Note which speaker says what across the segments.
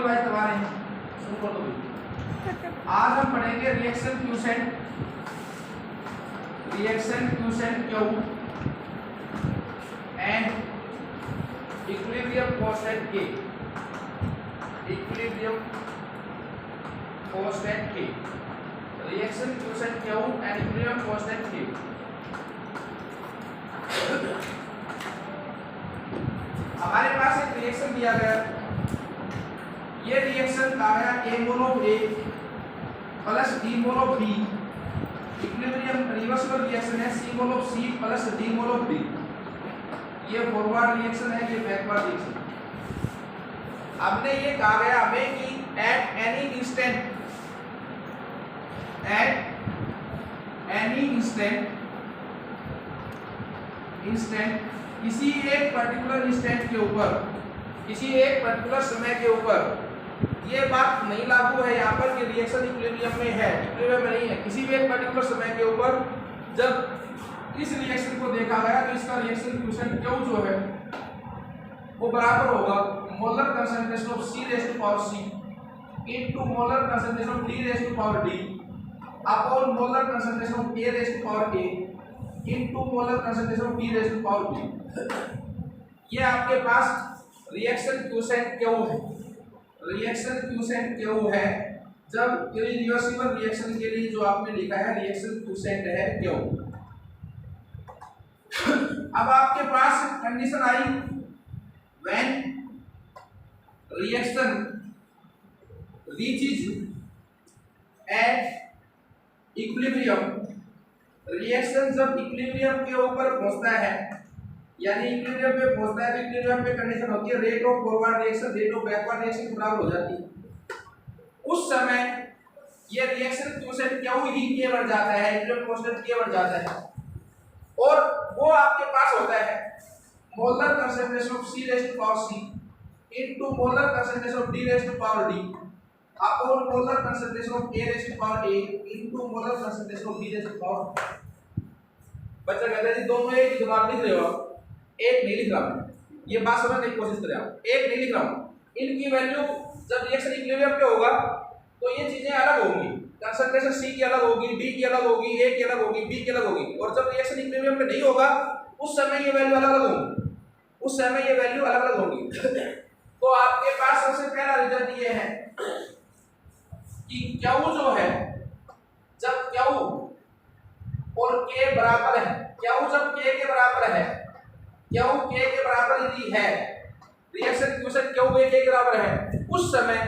Speaker 1: भी भाई तुम्हारे सुन लो भी। आज हम पढ़ेंगे reaction quotient Q and equilibrium constant K। Equilibrium constant K, reaction quotient Q and equilibrium constant K। हमारे पास एक रिएक्शन दिया गया, ये रिएक्शन का है A mole of A plus D mole of B, equilibrium reversible reaction है C mole of C plus D mole of D। ये forward reaction है, ये बैकवर्ड रिएक्शन। हमने ये कहा गया हमें कि एट एनी इंस्टेंट किसी एक पर्टिकुलर इंस्टेंट के ऊपर, किसी एक पर्टिकुलर समय के ऊपर, ये बात नहीं लागू है यहाँ पर कि रिएक्शन इक्विलिब्रियम में है, इक्विलिब्रियम में नहीं है। किसी भी एक पर्टिकुलर समय के ऊपर जब इस रिएक्शन को देखा गया तो इसका रिएक्शन क्वोशिएंट Q जो है वो बराबर होगा molar concentration of C raise to power C into molar concentration of D raise to power D upon molar concentration of A raise to power A into molar concentration of B raise to power B। ये आपके पास reaction quotient Q है। Reaction quotient Q है जब irreversible reaction के लिए जो आपने लिखा है रिएक्शन क्वोशिएंट है Q। अब आपके पास कंडीशन आई when reaction reaches at equilibrium, reaction जब इक्विलिब्रियम के ऊपर पहुंचता है, यानी इक्विलिब्रियम पे पहुंचता है तो इक्विलिब्रियम पे कंडीशन होती है rate of forward reaction rate of backward reaction बराबर हो जाती है। उस समय ये रिएक्शन क्वोशिएंट Q ही K बढ़ जाता है, इक्विलिब्रियम कांस्टेंट K बढ़ जाता है और वो आपके पास होता है molar concentration of C raise to power C into molar concentration of D raise to power D upon molar concentration of A raise to power A into molar concentration of D raise to power. बच्चा कहता है जी दोनों एक ही बात लिख रहे हो, एक नहीं लिख रहा, ये बात समझने की कोशिश करें आप, एक नहीं लिख रहा हूं। इनकी वैल्यू जब रिएक्शन इक्विलिब्रियम पे होगा तो ये चीजें अलग होंगी, कंसंट्रेशन C की अलग होगी, D की अलग होगी, A की अलग होगी, B की अलग होगी। और जब रिएक्शन इक्विलिब्रियम पे नहीं होगा उस समय ये वैल्यू अलग अलग होंगी, उस समय ये वैल्यू अलग अलग होंगी। तो आपके पास सबसे पहला रिजल्ट ये है कि Q जो है जब Q और K बराबर है, Q जब K के बराबर है, Q K के बराबर यदि है, रिएक्शन क्वोशिएंट Q K के बराबर है, उस समय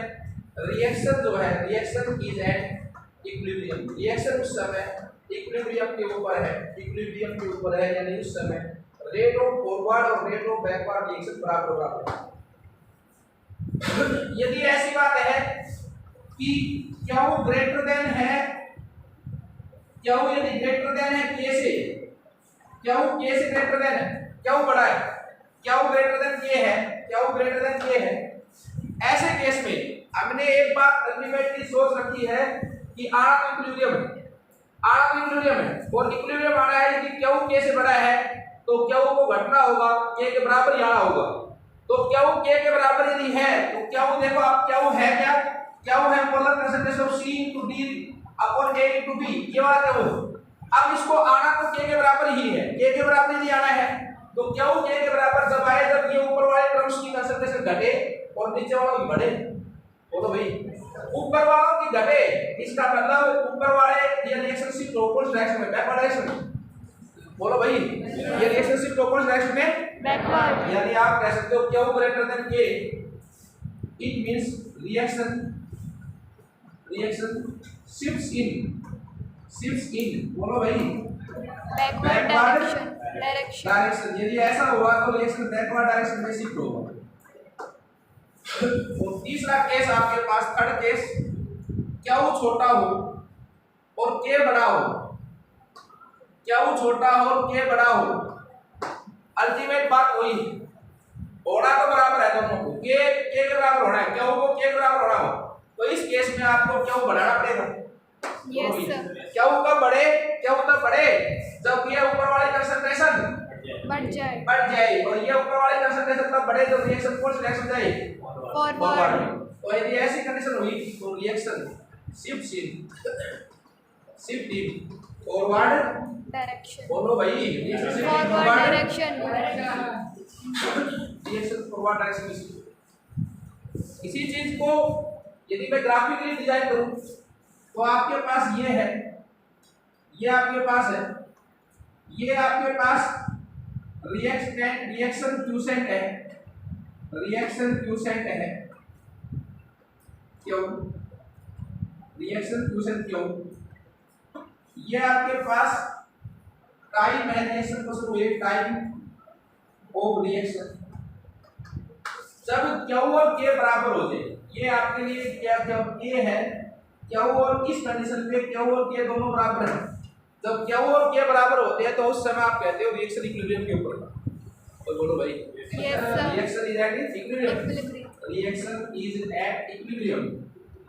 Speaker 1: रिएक्शन जो है reaction is eight equilibrium, reaction उस समय इक्विलिब्रियम के ऊपर है, इक्विलिब्रियम के ऊपर है, यानी उस समय रेट ऑफ फॉरवर्ड और रेट ऑफ बैकवर्ड रिएक्शन बराबर होगा। यदि ऐसी बात है कि Q ग्रेटर देन है, Q यदि ग्रेटर देन है K से, Q K से ग्रेटर देन है, Q बड़ा है, Q ग्रेटर देन K है, Q ग्रेटर देन K है, ऐसे केस में हमने एक बात अल्टीमेटली सोच रखी है कि आना तो इक्विलिब्रियम है, आना तो इक्विलिब्रियम है और इक्विलिब्रियम आना है यदि Q K से बड़ा है तो Q को घटना होगा, K के बराबर ही आना होगा। तो Q K के बराबर यदि है तो Q देखो आप Q है क्या, Q है molar concentration of C into D upon A into B, ये वाला Q। अब इसको आना तो K के बराबर ही है, K के बराबर यदि आना है तो Q K के बराबर जब आए जब ये ऊपर वाले टर्म्स की कंसंट्रेशन घटे और नीचे वालों की बढ़े। बोलो भाई, ऊपर वालों की घटे इसका मतलब ऊपर वाले ये रिलेशनशिप ऑपोजिट डायरेक्शन में बैकवर्ड डायरेक्शन। बोलो भाई, ये रिलेशनशिप ऑपोजिट डायरेक्शन में बैकवर्ड, यानी आप कह सकते हो Q greater than K, it means reaction shifts इन बोलो भाई बैकवर्ड डायरेक्शन। यदि ऐसा हुआ तो रिएक्शन बैकवर्ड डायरेक्शन में शिफ्ट होगा। और तीसरा केस आपके पास, थर्ड केस, Q छोटा हो और K बड़ा हो, Q छोटा हो और K बड़ा हो, अल्टीमेट बात वही होना तो बराबर है दोनों को, K के बराबर होना है, Q को K के बराबर होना हो, तो इस केस में आपको Q बढ़ाना पड़ेगा।
Speaker 2: Yes sir.
Speaker 1: Q कब बढ़े, Q तब बढ़े जब ये ऊपर वाली कंसंट्रेशन
Speaker 2: बढ़ जाए।
Speaker 1: बढ़ जाए। और ये ऊपर वाले कंडीशन कैसे मतलब बढ़े तो रिएक्शन कौन सी डायरेक्शन जाए? फॉरवर्ड में। तो यदि ऐसी कंडीशन हुई तो reaction shift in forward
Speaker 2: direction.
Speaker 1: बोलो भाई, reaction shift in
Speaker 2: forward
Speaker 1: forward
Speaker 2: direction.
Speaker 1: Reaction forward direction में। इसी चीज को यदि मैं ग्राफिकली डिजाइन करूं तो आपके पास ये है, ये आपके पास है, ये आपके पास रिएक्शन क्यूसेंट है, रिएक्शन क्यूसेंट है। क्यों रिएक्शन क्यूसेंट? क्यों? ये आपके पास टाइम है रिएक्शन को शुरू हुए टाइम ऑफ रिएक्शन जब Q और K बराबर हो जाए। ये आपके लिए क्या क्या K है, Q और इस कंडीशन पे Q और K दोनों बराबर हैं। जब Q और K बराबर होते हैं तो उस समय आप कहते हो रिएक्शन इक्विलिब्रियम के ऊपर। और बोलो भाई, reaction is eight equilibrium. Reaction is at equilibrium,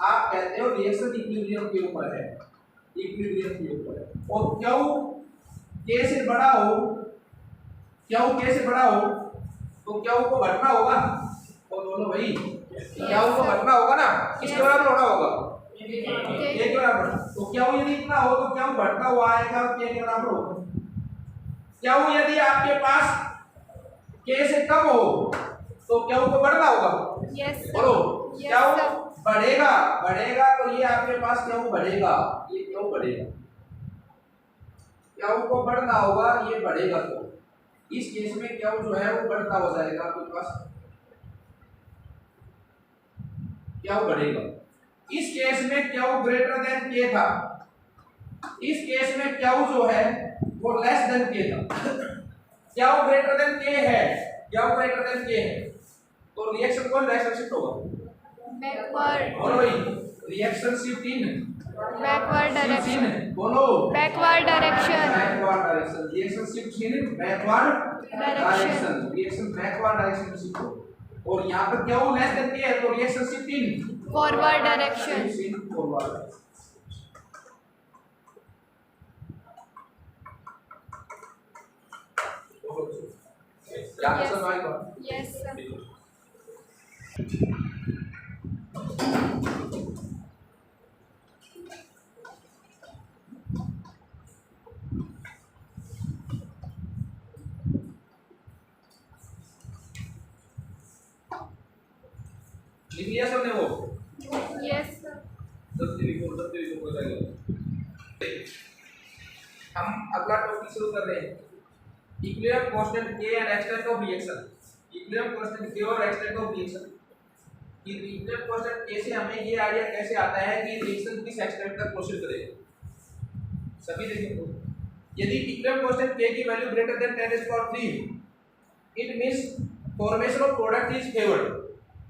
Speaker 1: आप कहते हो रिएक्शन इक्विलिब्रियम के ऊपर है, इक्विलिब्रियम के ऊपर है। और Q K से बड़ा हो, Q K से बड़ा हो तो Q को घटना होगा। और बोलो भाई, Q को घटना होगा ना, किसके बराबर होना होगा? K के बराबर। तो Q यदि इतना हो तो Q घटता हुआ आएगा, K के बराबर होगा। Q यदि आपके पास K से कम हो तो Q को बढ़ना होगा। बोलो, Q बढ़ेगा, बढ़ेगा तो ये आपके पास Q बढ़ेगा, ये Q बढ़ेगा, Q को बढ़ना होगा, ये बढ़ेगा। तो इस केस में Q जो है वो बढ़ता हो जाएगा, आपके पास Q बढ़ेगा। इस केस में Q ग्रेटर देन K था, इस केस में Q जो है वो लेस देन K था। Q ग्रेटर देन K है, Q ग्रेटर देन K है तो रिएक्शन कौन डायरेक्शन शिफ्ट होगा?
Speaker 2: बैकवर्ड।
Speaker 1: बोलो भाई, reaction shift in
Speaker 2: backward direction.
Speaker 1: बोलो,
Speaker 2: backward direction.
Speaker 1: Backward direction. Reaction shift in backward direction, reaction backward direction में शिफ्ट हो। और यहाँ पर क्या हो, लेस देन K है तो reaction shift in
Speaker 2: forward direction.
Speaker 1: Forward.
Speaker 2: Yes sir.
Speaker 1: लिख लिया सबने वो?
Speaker 2: Yes sir.
Speaker 1: हम अगला टॉपिक शुरू कर रहे हैं, equilibrium constant K and extent of reaction. Equilibrium constant K और एक्सटेंट ऑफ रिएक्शन। ये इक्विलिब्रियम कांस्टेंट K से हमें ये आइडिया कैसे आता है कि रिएक्शन किस एक्सटेंट तक प्रोसीड करेगा। सभी देखिए, यदि इक्विलिब्रियम कांस्टेंट K की value greater than 10⁻³ it means formation of product is favoured.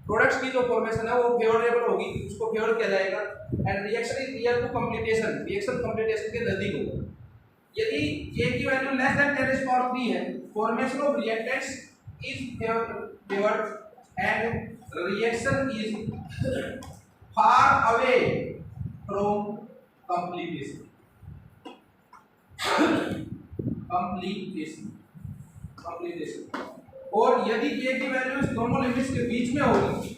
Speaker 1: Products की जो फॉर्मेशन है वो फेवरेबल होगी, उसको फेवर किया जाएगा। And reaction is near to completion, reaction completion के नजदीक होगा। यदि K की वैल्यू लेस देन 10⁻³ है, formation of reactants is favoured and reaction is far away from completion. Completion. और यदि K की वैल्यू इस दोनों लिमिट्स के बीच में होगी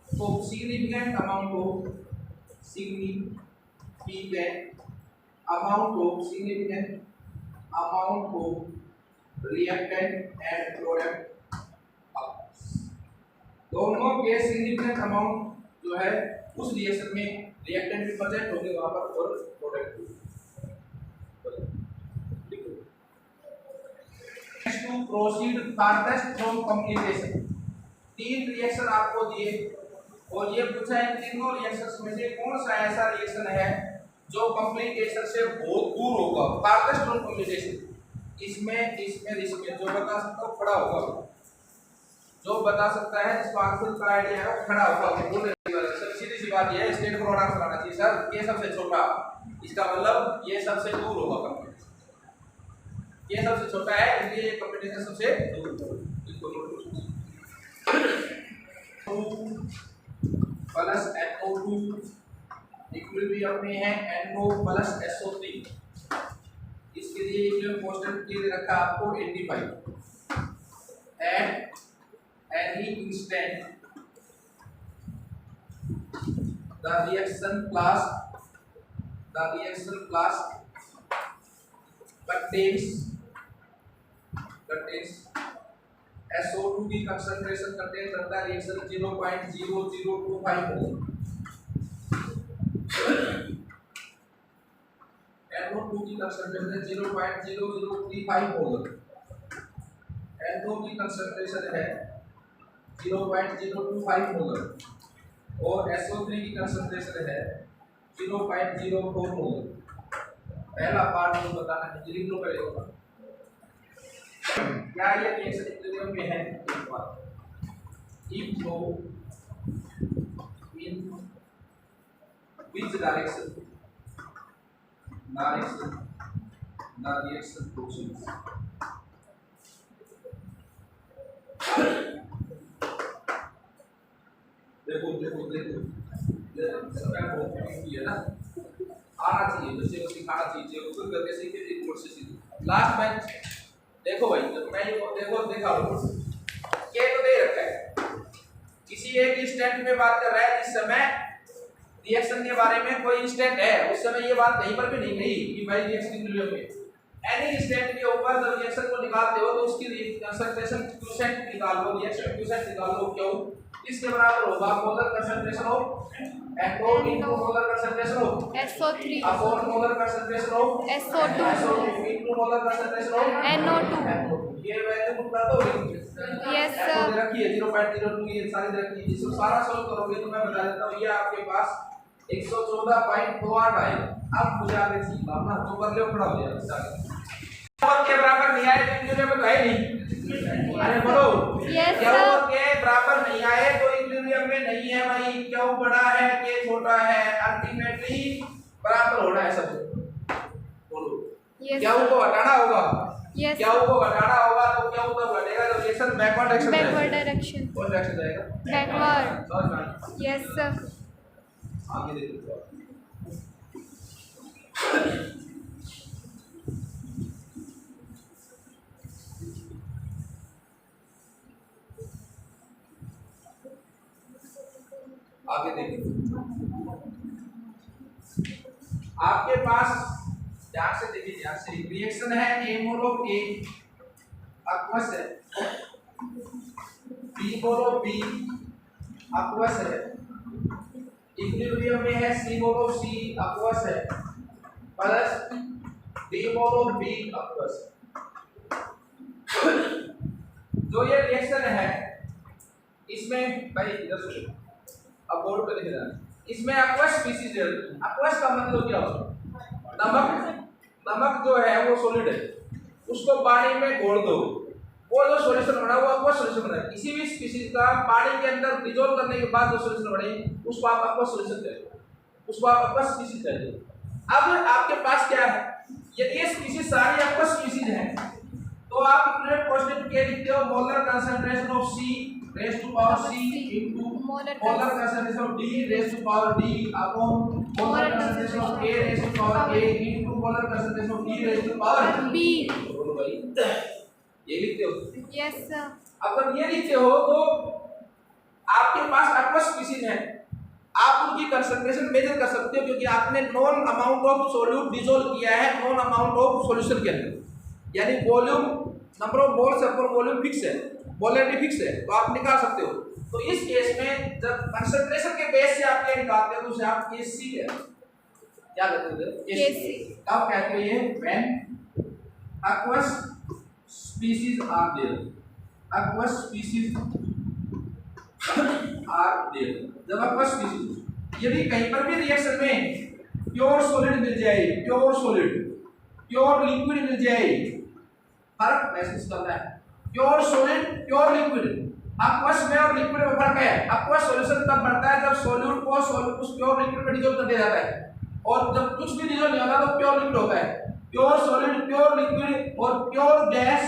Speaker 1: तो significant amount of reactant and product, दोनों के सिग्निफिकेंट अमाउंट जो है उस रिएक्शन में रिएक्टेंट भी प्रेजेंट होंगे वहां पर और प्रोडक्ट भी। to proceed farthest from completion। तीन रिएक्शन आपको दिए और ये पूछा है तीनों रिएक्शंस में से कौन सा ऐसा रिएक्शन है जो कंप्लीटेशन से बहुत दूर होगा, farthest from completion। इसमें जो बता सकता है खड़ा होगा, जो बता सकता है जिसको आंसर का आईडिया है वो खड़ा होगा। बोल सर सीधी सी बात ये है, स्टेट प्रोडक्ट बनाना चाहिए सर, ये सबसे छोटा, इसका मतलब ये सबसे दूर होगा कंप्लीटेशन। ये सबसे छोटा है इसलिए ये कंप्लीटेशन सबसे दूर होगा। इसको प्लस NO2 इक्विलिब्रियम में है NO प्लस SO3, इसकी इसलिए इक्विलिब्रियम कांस्टेंट के लिए रखा आपको 85 at any instant the reaction class contains SO2 की concentration contain करता है reaction 0.0025 मोल, NO2 की concentration है 0.0035 मोल, NO की concentration है 0.025 मोल और SO3 की कंसंट्रेशन है 0.04 मोल। पहला पार्ट तो बताना है, लिख लो पहले होगा क्या ये रिएक्शन इक्विलिब्रियम में है। एक बार if flow in which direction the reaction proceeds। देखो समय बहुत कीमती है ना, आना चाहिए बच्चे को, सिखाना चाहिए, वो खुद करके सीखे एक कोर्स से सीखे। लास्ट बेंच देखो भाई, जब मैं ये देखा के तो दे रखा है, किसी एक इंस्टेंट में बात कर रहा है जिस समय रिएक्शन के बारे में कोई इंस्टेंट है, उस समय ये बात कहीं पर भी नहीं कही कि भाई रिएक्शन इक्विलिब्रियम में एनी इंस्टेंट के ऊपर जब रिएक्शन को निकालते हो तो उसकी कंसंट्रेशन क्वोशेंट निकाल लो, रिएक्शन क्वोशेंट निकाल लो। क्यों? इसके बराबर होगा molar concentration of NO into molar concentration of
Speaker 2: SO3
Speaker 1: upon molar concentration of
Speaker 2: SO2
Speaker 1: into molar concentration of
Speaker 2: NO2।
Speaker 1: ये वैल्यू पुट कर दो।
Speaker 2: Yes sir.
Speaker 1: रखिए 0.02, ये सारी रखिए, इसको सारा सॉल्व करोगे तो मैं बता देता हूं, ये आपके पास 114.28 आएगा। अब मुझे आगे सीखना अपना तो कर लो, खड़ा हो जाएगा और के बराबर नहीं आए तो इक्विलिब्रियम में कहे नहीं। अरे बोलो
Speaker 2: यस
Speaker 1: क्या
Speaker 2: सर।
Speaker 1: के बराबर नहीं आए तो इक्विलिब्रियम में नहीं है भाई। क्यों बड़ा है के छोटा है, अल्टीमेटली बराबर होना है सबको। बोलो क्या को हटाना होगा?
Speaker 2: यस
Speaker 1: क्या को घटाना होगा तो क्या तब घटेगा जब reaction backward direction
Speaker 2: backward direction.
Speaker 1: कौन डायरेक्शन जाएगा?
Speaker 2: बैकवर्ड। Yes sir.
Speaker 1: आगे देखो आगे देखिए, आपके पास ध्यान से देखिए, ध्यान से रिएक्शन है A mole of A aqueous है, B mole of B aqueous है, इक्विलिब्रियम में है C mole of C aqueous है plus D mole of B aqueous। जो ये रिएक्शन है इसमें भाई इधर सुनो, अब बोर्ड पे लिख रहा है, इसमें aqueous स्पीशीज है। aqueous का मतलब क्या होता है? नमक जो है वो सॉलिड है, उसको पानी में घोल दो, वो जो सॉल्यूशन बना वो aqueous सॉल्यूशन बना। किसी भी स्पीशीज का पानी के अंदर डिसॉल्व करने के बाद जो सॉल्यूशन बने उसको आप aqueous सॉल्यूशन कहते हो, उसको आप aqueous स्पीशीज कहते हो। अब आपके पास क्या है, यदि ये स्पीशीज सारी aqueous स्पीशीज हैं तो आप इक्विलिब्रियम कांस्टेंट क्या लिखते हो? Molar concentration of C raised to power C into molar concentration of D raised to power D upon molar concentration of A raised to power A into molar concentration of D raised to power
Speaker 2: B।
Speaker 1: बोलो भाई, ये लिखते हो?
Speaker 2: Yes sir.
Speaker 1: अब जब ये लिखते हो तो आपके पास aqueous स्पीशीज है, आप उनकी कंसंट्रेशन मेजर कर सकते हो क्योंकि आपने non amount of solute dissolve किया है नॉन अमाउंट ऑफ सॉल्यूशन के अंदर, यानी volume number of moles upon volume fix है, मोलरिटी फिक्स है, तो आप निकाल सकते हो। तो इस केस में जब कंसंट्रेशन के बेस से आप क्या निकालते हो तो उसे आप केसी कहते हैं। क्या कहते हो? केसी। कब कहते हो ये? When aqueous species are there, aqueous species are there। जब aqueous species, यदि कहीं पर भी रिएक्शन में प्योर सॉलिड मिल जाए, प्योर सॉलिड, प्योर लिक्विड मिल जाए, फर्क महसूस करना है। Pure solid, pure liquid, aqueous में और लिक्विड में फर्क है। aqueous सॉल्यूशन तब बनता है जब सॉल्यूट को उस प्योर लिक्विड में डिसॉल्व कर दिया जाता है, और जब कुछ भी डिसॉल्व नहीं होता तो प्योर लिक्विड होता है। प्योर सॉलिड, प्योर लिक्विड और pure gas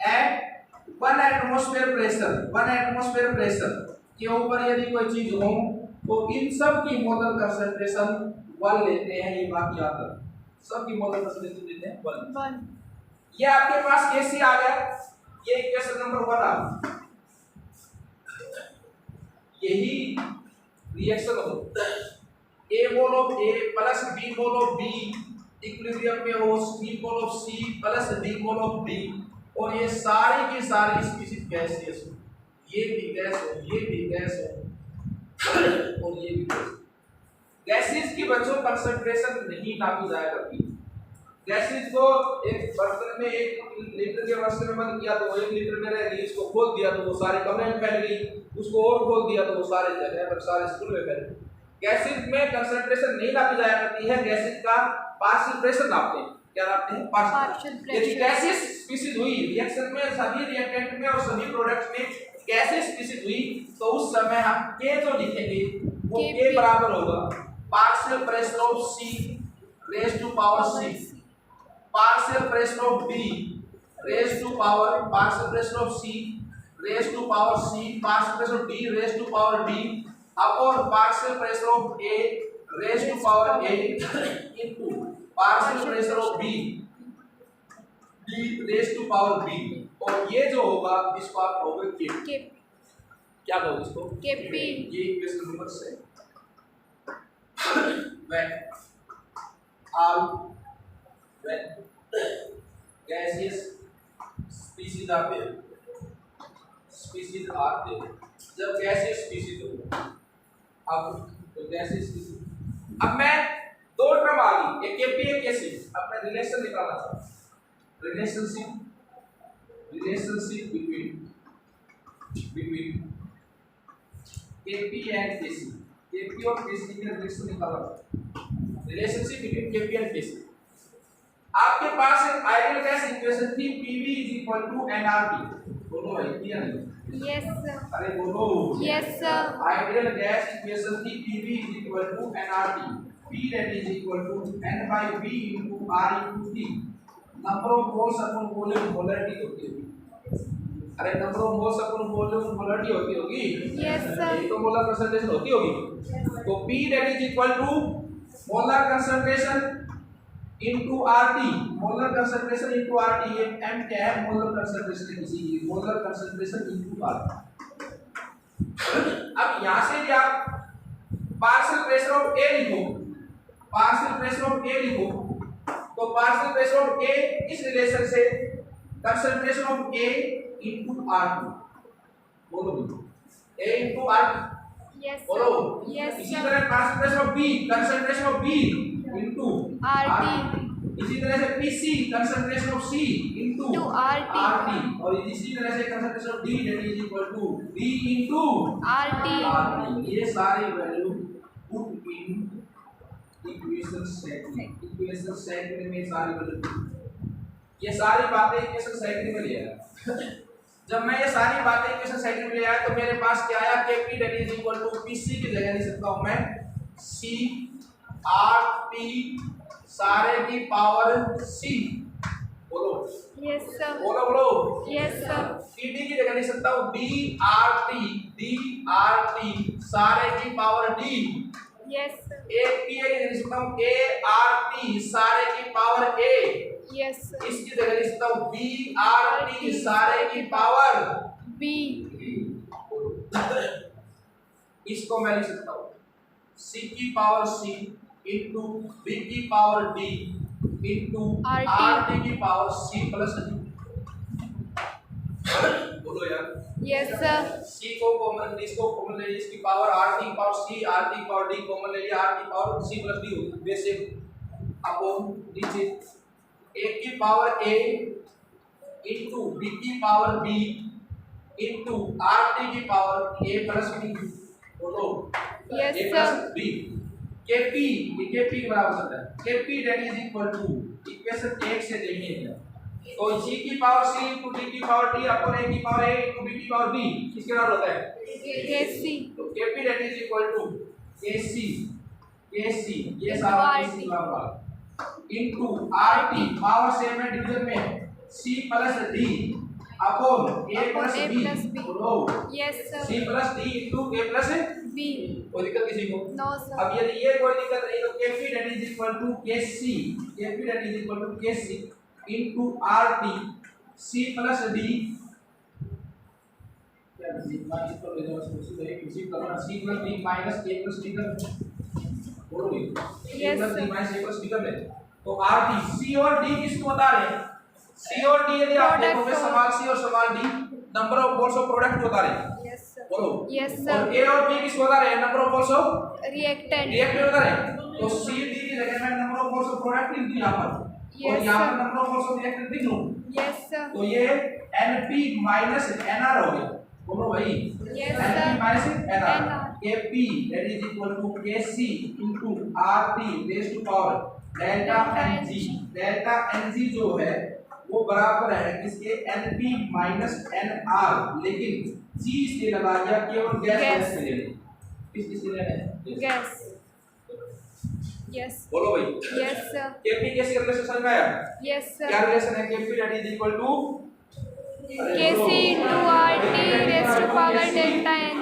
Speaker 1: at 1 atmosphere pressure, 1 atmosphere pressure के ऊपर यदि कोई चीज हो तो इन सब की मोलर कंसंट्रेशन 1 लेते हैं, ये बात याद रखो। सबकी मोलर परसेंटेज देते हैं 1।
Speaker 2: 1.
Speaker 1: ये आपके पास Kc आ गया, ये इक्वेशन नंबर 1 आ गया। यही रिएक्शन हो A mole of A plus B mole of B equilibrium में हो C mole of C plus D mole of D, और ये सारी की सारी स्पीशीज गैसियस हो, ये भी गैस हो, ये भी गैस हो और ये भी गैस। गैसेस की बच्चों कंसंट्रेशन नहीं नापी जाया करती। गैसेस को एक बर्तन में 1 लीटर के बर्तन में बंद किया तो 1 लीटर में रह गई, इसको खोल दिया तो वो सारे कमरे में फैल गई, उसको और खोल दिया तो वो सारे जगह पर सारे स्कूल में फैल गई। गैसेस में कंसंट्रेशन नहीं नापी जाया करती है, गैसेस का पार्शियल प्रेशर नापते हैं। क्या नापते हैं? Partial pressure. यदि गैसेस स्पीशीज हुई रिएक्शन में, सभी रिएक्टेंट में और सभी प्रोडक्ट्स में गैसेस स्पीशीज हुई, तो उस समय हम K जो लिखेंगे वो K बराबर होगा partial pressure of C raise to power C, partial pressure of B raise to power partial pressure of C raise to power C, partial pressure of D raise to power D upon partial pressure of A raise to power A into partial pressure of B raise to power B, और ये जो होगा इसको आप कहोगे Kp। क्या कहोगे इसको? Kp। ये equation number 6 when gaseous species are there, जब gaseous species हो, अब तो gaseous species, अब मैं 2 टर्म आ गई, एक Kp एक Kc। अब मैं रिलेशन निकालना चाहता हूँ, relationship between Kp and Kc, Kp और Kc के रिलेशन निकालना, relationship between Kp and Kc। आपके पास एक आइडियल गैस इक्वेशन थी Pv nRT, बोलो भाई किया नहीं?
Speaker 2: Yes sir.
Speaker 1: अरे बोलो।
Speaker 2: Yes sir.
Speaker 1: Ideal gas equation थी Pv nRT, P that is equal to n by V into R into T, number of moles upon volume molarity होती होगी। अरे number of moles upon volume molarity होती होगी।
Speaker 2: Yes sir.
Speaker 1: ये तो molar concentration होती होगी। तो P that is equal to molar concentration into RT, molar concentration into RT, ये M क्या है? मोलर कंसंट्रेशन किसी की, मोलर कंसंट्रेशन into RT। अब यहाँ से भी आप पार्शियल प्रेशर ऑफ A लिखो, पार्शियल प्रेशर ऑफ A लिखो, तो पार्शियल प्रेशर ऑफ A इस रिलेशन से concentration of A into RT, बोलो A into RT,
Speaker 2: Yes
Speaker 1: बोलो।
Speaker 2: Yes
Speaker 1: इसी
Speaker 2: sir.
Speaker 1: तरह partial pressure of B, concentration of B into
Speaker 2: RT.
Speaker 1: इसी तरह से PC concentration of C into RT, और इसी तरह से concentration of D that is equal to D into RT। ये सारी value put in equation set में सारी वैल्यू, ये सारी बातें इक्वेशन सेट में ले आया। जब मैं ये सारी बातें इक्वेशन सेट में ले आया तो मेरे पास क्या आया? Kp that is equal to PC की जगह लिख सकता हूं मैं C RT सारे की पावर C, बोलो।
Speaker 2: Yes sir.
Speaker 1: बोलो बोलो।
Speaker 2: Yes sir.
Speaker 1: CD की जगह लिख सकता हूँ DRT सारे की पावर D।
Speaker 2: Yes sir.
Speaker 1: एक P की जगह लिख सकता हूँ ART सारे की पावर A।
Speaker 2: Yes sir.
Speaker 1: इसकी जगह लिख सकता हूँ BRT सारे की पावर
Speaker 2: B.
Speaker 1: इसको मैं लिख सकता हूँ C की पावर C इंटू B की पावर D इंटू RT की पावर C प्लस D, बोलो यार।
Speaker 2: Yes sir.
Speaker 1: C को कॉमन, इसको कॉमन ले, इसकी पावर RT की पावर C, RT की पावर D कॉमन ले लिया, RT की पावर C प्लस D होगी, बेसिक अपॉन नीचे 1 की पावर A इंटू B की पावर B इंटू RT की पावर A प्लस B, बोलो।
Speaker 2: Yes
Speaker 1: A
Speaker 2: sir.
Speaker 1: Plus B। Kp, ये Kp के बराबर होता है, Kp that is equal to equation 1 से देखिए क्या, तो C की पावर C इंटू D की पावर D अपॉन A की पावर A इंटू B की पावर B किसके बराबर होता है?
Speaker 2: Kc.
Speaker 1: तो Kp that is equal to Kc ये सारा Kc के बराबर इंटू RT पावर सेम है डिवीजन में C plus D upon A plus B, बोलो।
Speaker 2: Yes sir.
Speaker 1: C plus D into A plus
Speaker 2: B.
Speaker 1: कोई दिक्कत किसी को?
Speaker 2: No, sir.
Speaker 1: अब यदि ये कोई दिक्कत नहीं तो Kp that is equal to Kc, Kp that is equal to Kc into RT C plus D, क्या सिग्मा इसको ले जाओ उसी तरह उसी करना C plus D minus A plus D कर बोलो भी A plus D minus A plus D कर ले तो RT C और D किसको बता रहे हैं? C और D यदि आप देखोगे सवाल C और सवाल D number of moles of product बता रहे हैं।
Speaker 2: Yes, sir.
Speaker 1: बोलो
Speaker 2: Yes, sir.
Speaker 1: और A और B किसको बता रहे हैं? Number of moles of
Speaker 2: Reactant.
Speaker 1: Reactant बता रहे हैं। तो C D की जगह मैं number of moles of product लिख दूं यहां पर और
Speaker 2: Yes,
Speaker 1: यहां
Speaker 2: sir.
Speaker 1: पर number of moles of reactant लिख लूं
Speaker 2: Yes, sir.
Speaker 1: तो ये NP minus NR हो गया। बोलो भाई
Speaker 2: Yes,
Speaker 1: NP
Speaker 2: sir.
Speaker 1: minus NR
Speaker 2: NR.
Speaker 1: Kp that is equal to Kc into RT raised to power delta Ng। delta Ng जो है वो बराबर है किसके? Np minus NR, लेकिन G इसलिए लगा दिया केवल गैस
Speaker 2: Gas.
Speaker 1: के लिए। किसके लिए है?
Speaker 2: Gas. Yes.
Speaker 1: बोलो भाई
Speaker 2: Yes, sir.
Speaker 1: Kp कैसे रिलेशन समझ में आया?
Speaker 2: Yes,
Speaker 1: क्या
Speaker 2: sir.
Speaker 1: रिलेशन है? Kp that is equal to
Speaker 2: Kc into RT raised to power delta Ng.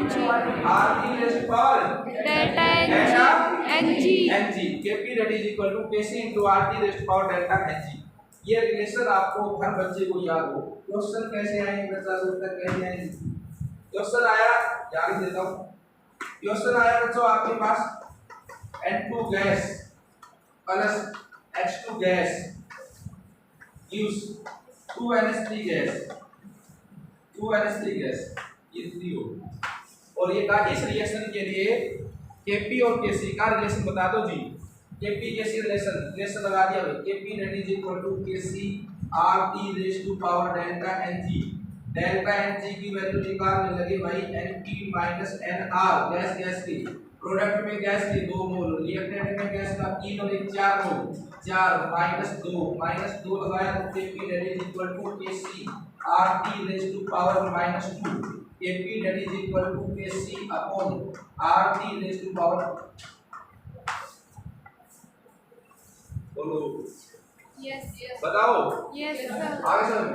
Speaker 1: RT raised to power
Speaker 2: Delta Ng.
Speaker 1: Ng Kp that is equal to Kc into RT raised to power delta Ng। ये relation आपको हर बच्चे को याद हो। Question कैसे आएंगे बच्चा, उत्तर कैसे आएंगे? क्वेश्चन आया याद ही देता हूँ। क्वेश्चन आया बच्चों आपके पास N2 gas plus H2 gas gives 2NH3 gas, 2NH3 gas ये 3 हो और ये कहा इस रिएक्शन के लिए Kp और Kc का रिलेशन बता दो जी। Kp Kc रिलेशन लगा दिया भाई। Kp that is equal to Kc RT raised to power delta Ng। delta Ng की वैल्यू निकालने लगे भाई Np minus Nr gas gas की प्रोडक्ट में गैस की 2 मोल, रिएक्टेंट में गैस का 3 और 1 4 मोल, 4 माइनस 2 लगाया तो Kp that is equal to Kc RT raised to power minus 2। Kp that is equal to Kc upon RT raised to power बोलो
Speaker 2: Yes.
Speaker 1: बताओ
Speaker 2: Yes, sir.
Speaker 1: आगे चलो।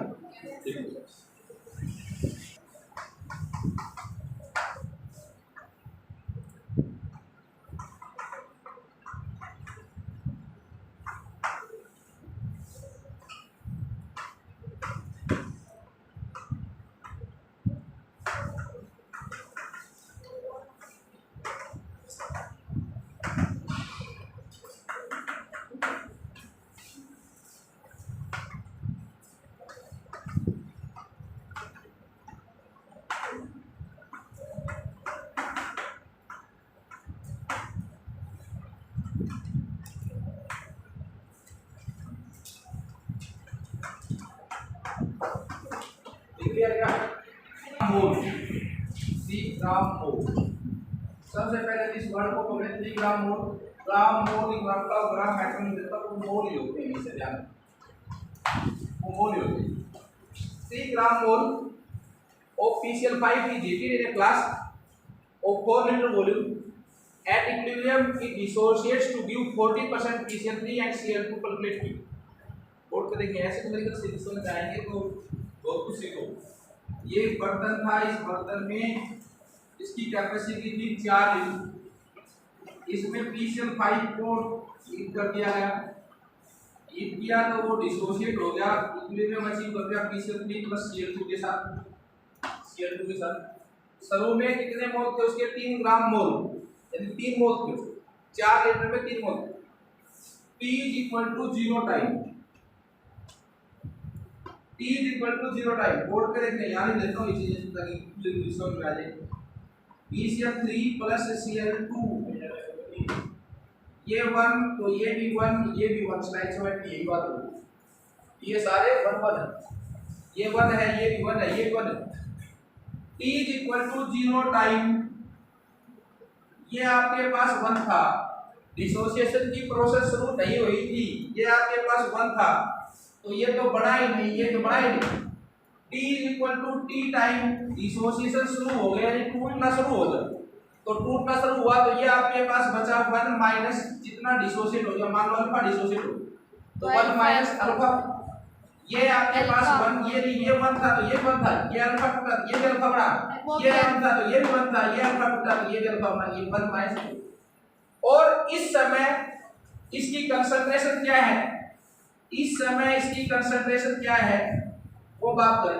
Speaker 1: मोल 3 ग्राम मोल। सबसे पहले इस वर्ड को पकड़े 3 ग्राम मोल। ग्राम मोल मतलब ग्राम एटम में देता तो मोल ही होते हैं, इसे ध्यान वो मोल ही होते हैं। 3 ग्राम मोल of PCl5 is heated in a flask of 4 liter volume at equilibrium it dissociates to give 40% PCl3 and Cl2 calculate की। बोर्ड पे देखिए ऐसे तरीके से समझ में आएंगे तो बहुत कुछ सीखो। ये बर्तन था, इस बर्तन में इसकी कैपेसिटी थी 4 लीटर। इसमें PCl5 को हीट कर दिया गया, हीट किया तो वो डिसोशिएट हो गया, इक्विलिब्रियम अचीव कर गया PCl3 प्लस Cl2 के साथ। Cl2 के साथ सरो में कितने मोल थे उसके? 3 ग्राम मोल, यानी 3 मोल थे 4 लीटर में 3 मोल। T is equal to 0 time, T is equal to 0 time. Board पे देखने यहाँ नहीं देता हूँ इसी ताकि समझ में आ जाए। PCl3 प्लस Cl2 ये 1 तो ये भी 1 ये भी 1 स्लाइड से यही बात होगी। ये सारे 1 1 है, ये 1 है ये भी 1 है ये 1 है। T is equal to 0 time ये आपके पास 1 था, डिसोसिएशन की प्रोसेस शुरू नहीं हुई थी, ये आपके पास 1 था तो ये तो बड़ा ही नहीं, ये तो बड़ा ही नहीं। T is equal to T time dissociation शुरू हो गया, ये टूटना शुरू हो गया तो टूटना शुरू हुआ तो ये आपके पास बचा 1 माइनस जितना डिसोसिएट हो गया, मान लो अल्फा डिसोसिएट हो तो 1 माइनस अल्फा ये आपके पास
Speaker 2: अल्फा।
Speaker 1: 1 ये नहीं, ये 1 था तो ये 1 था, ये अल्फा टूटा ये भी अल्फा बना,
Speaker 2: वो
Speaker 1: ये
Speaker 2: क्या?
Speaker 1: 1 था तो ये भी 1 था, ये अल्फा टूटा तो ये भी अल्फा बना, ये 1 माइनस 2। और इस समय इसकी कंसंट्रेशन क्या है, इस समय इसकी कंसंट्रेशन क्या है वो बात करें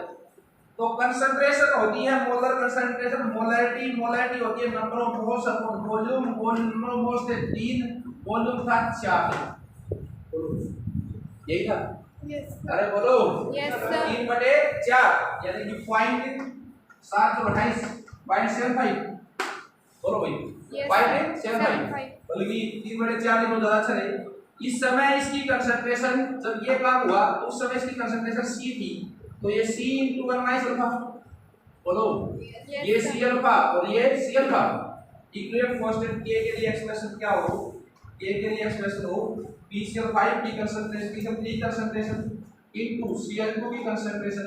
Speaker 1: तो कंसंट्रेशन होती है मोलर कंसंट्रेशन, मोलैरिटी मोलैरिटी होती है number of moles upon volume, number of moles थे 3, वॉल्यूम था 4। बोलो यही था?
Speaker 2: यस
Speaker 1: अरे बोलो।
Speaker 2: Yes, sir.
Speaker 1: 3/4 यानी कि 0.725 बोलो भाई
Speaker 2: Yes,
Speaker 1: 0.75
Speaker 2: 5.
Speaker 1: बल्कि 3/4 नहीं ज्यादा अच्छा नहीं। इस समय इसकी कंसंट्रेशन जब ये काम हुआ तो उस समय इसकी कंसंट्रेशन C थी तो ये C * 1 माइनस अल्फा। बोलो
Speaker 2: Yes,
Speaker 1: ये
Speaker 2: sir.
Speaker 1: C अल्फा और ये C alpha. Equilibrium constant K के लिए एक्सप्रेशन क्या हो, K के लिए एक्सप्रेशन हो PCl5 की कंसंट्रेशन PCl3 की कंसंट्रेशन इनटू Cl2 की कंसंट्रेशन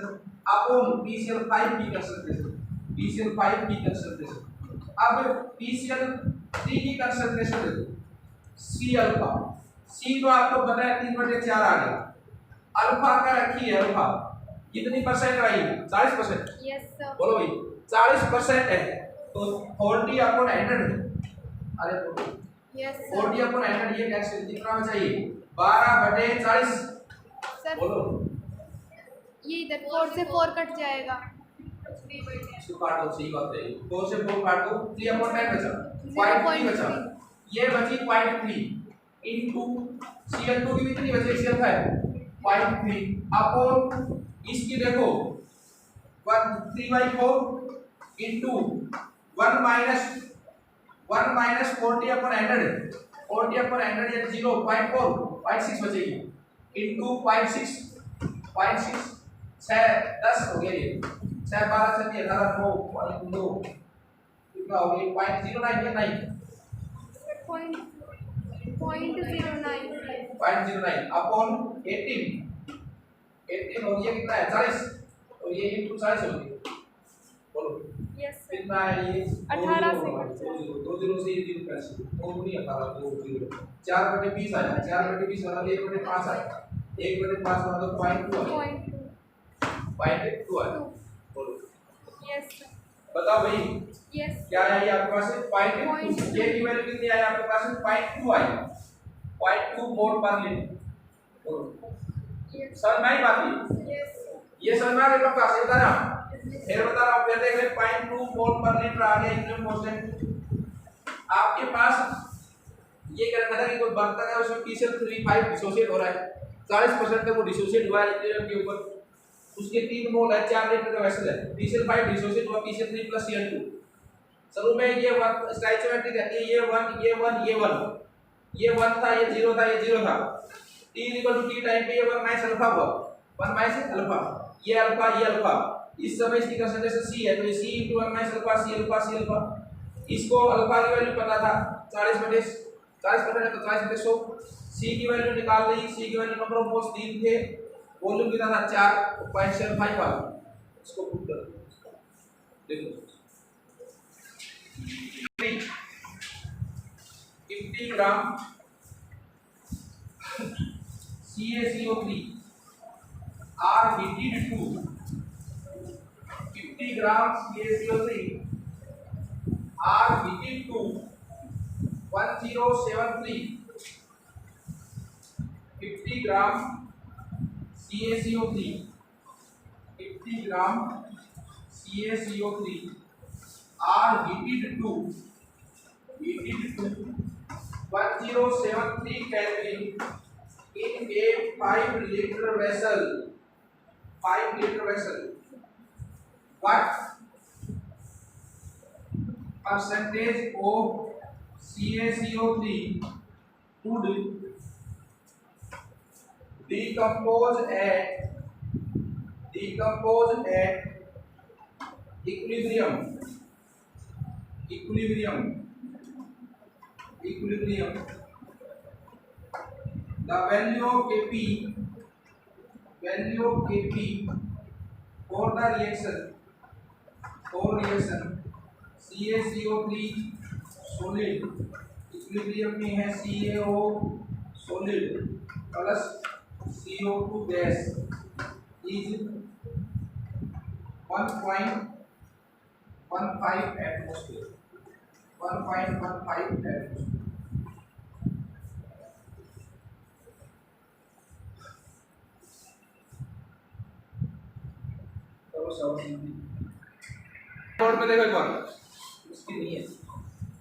Speaker 1: अपॉन PCl5 की कंसंट्रेशन, PCl5 की कंसंट्रेशन। अब PCl3 की कंसंट्रेशन देखो C अल्फा, C तो आपको पता है 3/4 आ गया, अल्फा क्या रखी है, अल्फा कितनी परसेंट आई, 40%।
Speaker 2: Yes, sir.
Speaker 1: बोलो भाई 40% है तो 40 अपॉन 100 है। अरे बोलो
Speaker 2: Yes, sir.
Speaker 1: 40 अपॉन 100 ये कैसे कितना में चाहिए 12/40।
Speaker 2: Sir,
Speaker 1: बोलो
Speaker 2: ये इधर 4 से 4 कट जाएगा।
Speaker 1: इसको काट दो, सही बात है 4 से 4 काट दो 3 अपॉन 10 बचा 0.3 बचा, ये बची 0.3 इनटू Cl2 की कितनी बची Cl5 0.3 अपॉन इसकी देखो 3/4 इनटू 1 माइनस 40 अपॉन 100, 40 अपॉन 100 ये 0.4 0.6 बचेगी इनटू 0.6 6 10 हो गया, ये 6 12 चलिए 18 9 2 कितना हो गया 0.09 या नहीं
Speaker 2: 0.09
Speaker 1: अपॉन 18 और ये कितना है 40 और ये इनटू 40 हो गया। बोलो
Speaker 2: Yes, sir.
Speaker 1: कितना है ये
Speaker 2: 18 से
Speaker 1: 2 0 से ये 0 कैंसिल 2 नहीं 18 2 0 4/20 आया 4/20 वाला 1/5 आया 1/5 वाला तो 0.2 आया 0.2 आया। बोलो
Speaker 2: Yes, sir.
Speaker 1: बताओ भाई
Speaker 2: Yes.
Speaker 1: क्या है ये आपके पास 0.2 ये की वैल्यू कितनी आई आपके पास 0.2 आई 0.2 मोल पर लीटर। बोलो
Speaker 2: Yes.
Speaker 1: समझ में आई बात
Speaker 2: Yes.
Speaker 1: ये समझ में आ गया कैसे बता रहा हूं फिर बता रहा हूं फिर देख ले 0.2 मोल पर लीटर आ गया इक्विलिब्रियम कांस्टेंट। आपके पास ये क्या था कि कोई बर्तन है उसमें PCl3 डिसोसिएट हो रहा है 40% तक वो डिसोसिएट हुआ है इक्विलिब्रियम के ऊपर, उसके 3 मोल है 4 लीटर का वेसल है PCl5 डिसोसिएट हुआ PCl3 + Cl2। शुरू में ये वर्क स्टोइकियोमेट्रिक रहती है ये 1 ये 1 ये 1 ये 1 था ये 0 था ये 0 था t = t टाइम पे ये 1 माइनस अल्फा हुआ 1 माइनस अल्फा ये अल्फा इस समय इसकी कंसंट्रेशन C है तो ये C * 1 minus alpha C alpha इसको अल्फा की वैल्यू पता था 40% है तो 40/100 C की वैल्यू निकाल ली, C की वैल्यू नंबर ऑफ मोल्स 3 थे, वॉल्यूम कितना था 4 0.75 वाला इसको पुट कर देखो 50 ग्राम CaCO3 are heated to 50 gram CaCO3 are heated to 1073 50 gram CaCO3 50 gram CaCO3 are heated to 1073 Kelvin in a 5-liter vessel. 5-liter vessel. What percentage of CaCO3 would decompose at equilibrium? The value of Kp for the reaction CaCO3 solid equilibrium में है CaO solid plus CO2 gas is 1.15 atmosphere 1.15 atmosphere. Board में देखो एक बार इसकी नहीं है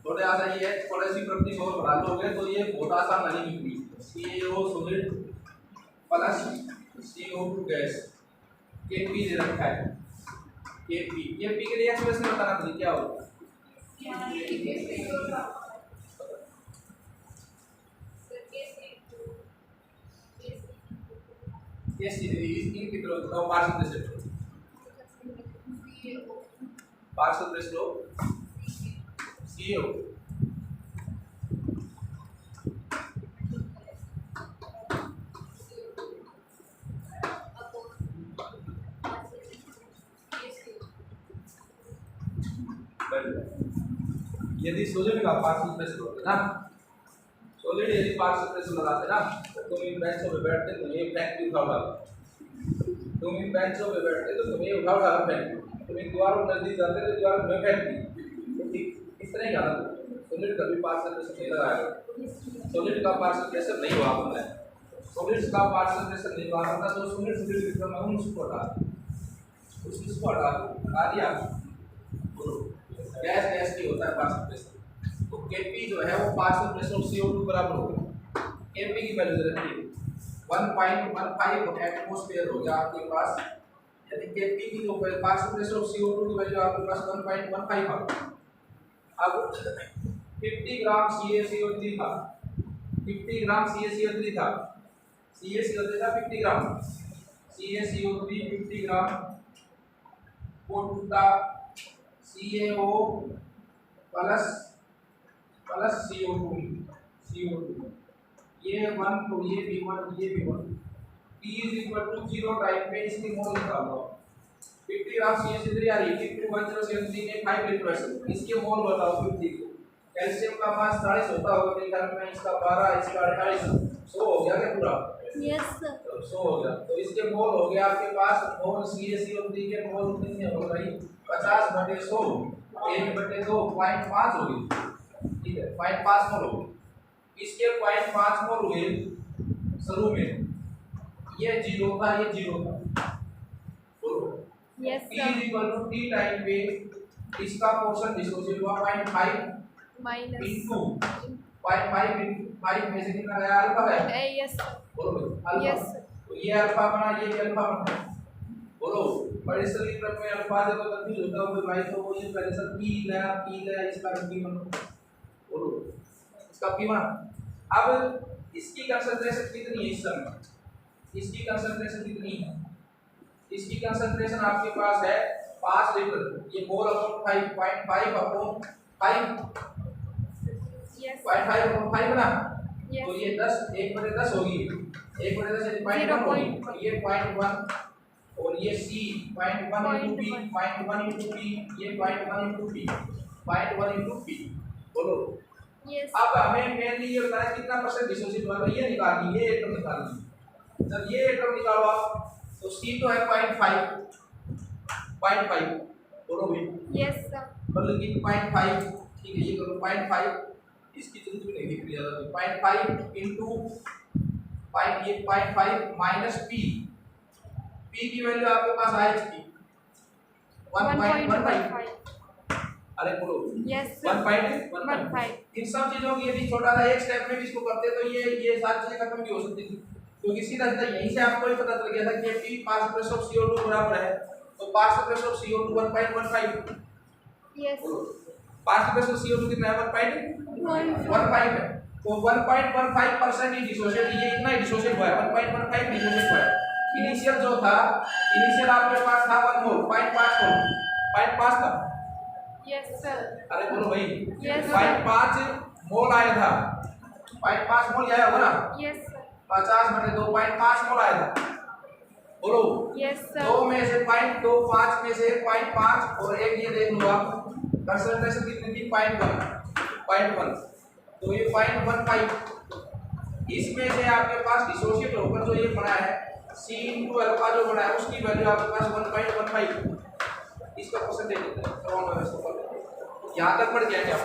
Speaker 1: थोड़े आसान ये है थोड़ी सी प्रति और बढ़ा दोगे तो ये बहुत आसान नहीं निकली CO solid plus CO2 gas Kp दे रखा है Kp के लिए एक्सप्रेशन बताना था क्या होगा Kc इसकी कितना बताओ पार्शियल प्रेशर लो CO यदि सॉलिड का पार्शियल प्रेशर होता ना सॉलिड यदि पार्शियल प्रेशर लगाते ना तो तुम इन बेंचों पे बैठते तो ये फैक्ट्री उठा तुम इन बेंचों पे बैठते तो तुम्हें उठा फैक्ट्री तुम इन दीवारों के नजदीक जाते तो दीवार में फैक्ट्री इस तरह का सॉलिड का भी पार्शियल प्रेशर नहीं लगाया सॉलिड का पार्शियल प्रेशर नहीं हुआ आपने सॉलिड का पार्शियल प्रेशर नहीं हुआ था तो सॉलिड सिस्टम में उसको हटा दिया गैस की होता है पार्शियल प्रेशर तो Kp जो है वो पार्शियल प्रेशर ऑफ CO2 बराबर होगा Kp की वैल्यू रखिए 1.15 एटमॉस्फेयर हो गया आपके पास यदि Kp की जो पार्शियल प्रेशर ऑफ CO2 की वैल्यू आपके पास 1.15 आ अब 50 ग्राम CaCO3 था 50 ग्राम CaCO3 था CaCO3 था 50 ग्राम CaCO3 50 ग्राम वो टूटा CaO प्लस CO2 ये 1 तो ये भी 1 ये भी 1 T is equal to 0 time पे इसकी मोल निकाल लो 50 ग्राम CaCO3 आ रही है 50 के 5 लीटर इसके मोल बताओ 50 को कैल्शियम का मास 40 होता होगा मेरे ख्याल में इसका 12 इसका 28 100 हो गया क्या पूरा
Speaker 2: यस सर
Speaker 1: 100 हो गया तो इसके मोल हो गया आपके पास मोल CaCO3 के मोल कितने हो भाई 50/100 1/2 0.5 हो गई ठीक है 0.5 मोल हो गई इसके 0.5 मोल हुए शुरू में ये 0 था ये 0 था बोलो
Speaker 2: यस
Speaker 1: T = T टाइम पे इसका पोर्शन डिसोसिएट हुआ 0.5
Speaker 2: माइनस
Speaker 1: इनटू 0.5 इनटू 5 में से कितना गया अल्फा है
Speaker 2: यस
Speaker 1: बोलो अल्फा
Speaker 2: यस
Speaker 1: तो ये अल्फा बना ये भी अल्फा बना बोलो बड़े शरीर में अल्फा जब कंफ्यूज होता है भाई तो वो ये पहले सब पी ले इसका पी बनो बोलो इसका पी बना अब इसकी कंसंट्रेशन कितनी है इस समय इसकी कंसंट्रेशन कितनी है इसकी कंसंट्रेशन आपके पास है 5 लीटर ये mole upon 5.5 upon 5
Speaker 2: yes
Speaker 1: 0.5 upon 5 बना
Speaker 2: Yes.
Speaker 1: तो ये 10 1/10 होगी 1/10 यानी 0.1 होगी ये 0.1 और ये C 0.1 into P 0.1 into P ये 0.1 into P 0.1 into P बोलो
Speaker 2: यस
Speaker 1: अब हमें मेनली ये बताना कितना परसेंट डिसोसिएट हुआ है ये निकालनी ये एटम निकालनी जब ये एटम निकालो आप तो C तो है 0.5 बोलो भाई
Speaker 2: यस सर
Speaker 1: मतलब कि 0.5 ठीक है ये करो 0.5 इसकी जरूरत भी नहीं दिख रही है 0.5 into 5 ये 0.5 minus P की वैल्यू आपके पास आई थी 1.15 अरे बोलो
Speaker 2: यस
Speaker 1: 1.15 इन सब चीजों की यदि छोटा सा एक स्टेप में भी इसको करते तो ये सारी चीजें खत्म भी हो सकती थी क्योंकि सीधा सीधा यहीं से आपको ही पता चल गया था कि P partial pressure of CO2 बराबर है तो partial pressure of CO2 1.15
Speaker 2: yes
Speaker 1: partial pressure of CO2 कितना है 1.15 है तो 1.15% ही डिसोसिएट ये इतना ही डिसोसिएट हुआ है 1.15 डिसोसिएट हुआ है इनिशियल जो था इनिशियल आपके पास था 1 मोल 0.5 मोल 0.5 था
Speaker 2: यस सर
Speaker 1: अरे बोलो भाई
Speaker 2: Yes, sir.
Speaker 1: 0.5 मोल आया था 0.5 मोल आया होगा ना
Speaker 2: यस सर
Speaker 1: 50/2 0.5 मोल आया था बोलो
Speaker 2: यस सर
Speaker 1: 2 में से 0.2 5 में से 0.5 और एक ये देख लो आप कंसंट्रेशन कितनी थी 0.1 तो ये 0.15 इसमें से आपके पास डिसोसिएट होकर जो ये बना है सी इंटू अल्फा जो बड़ा है उसकी वैल्यू आपके पास 1.15 इसका परसेंटेज यहाँ तक पढ़ गया क्या?